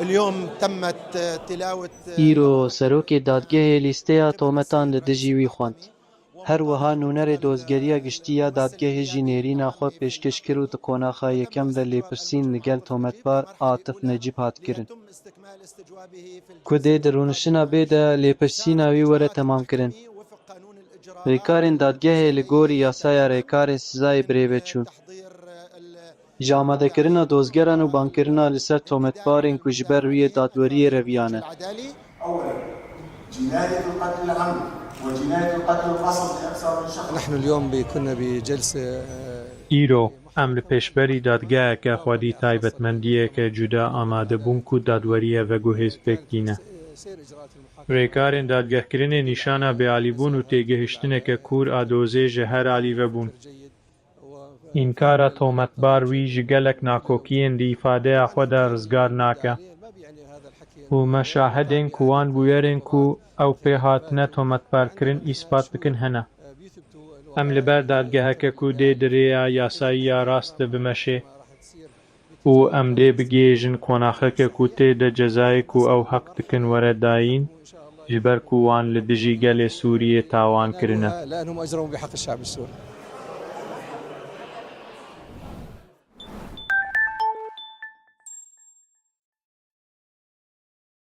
اليوم تمت تلاوة ئیرۆ سەرۆکێ دادگەهێ لیستەیە تۆمەتان لە دژی وی خواند. هەروەها نوونەرێ دۆزگەریە گشتیە دادگەهێژی نێرینە خۆ پێشکەش کرد و قۆناغا یەکەم لە لێپرسین لەگەل تۆمەتبار عاتف نەجیب هاتکردن. کو دێ دەرونشنا بێدە لێپرسینا وی وەرە تەمامکردن. ڕێکارên دادگehê li gorî yasaya rêkarên sizayê birêve çûn. Ji amadekirina dozgeran û bankirina li ser tometbarên ku ji ber rûyê dadweriyê reviyane. نحن اليوم كنا بجلسة ئیرۆ ئەم لە پێشبەری دادگایەکە خودی تایبەتمەندیەکە جودا ئامادەبوون و دادوەریە vegûhêz pêkîne. Rêkarên dadgehkirinê nîşana bêalîbûn û têgihiştineke kûr a dozê ji her alî vebûn. Înkara tometbar wî ji gelek nakokiyên di îfadeya xwe de rizgar nake û me şahedên ku wan bûyerên ku ew pê hatine tometbarkirin îspat bikin hene. Em li ber dadgeheke ku dê di rêya yasayiya rast de bimeşe û em dê bigêjin qonaxeke ku tê de cezayê ku ew heq dikin were dayîn ji ber ku wan li dijî gelê Sûriyê tawan kirine. لأنهم أجرموا بحق الشعب السوري.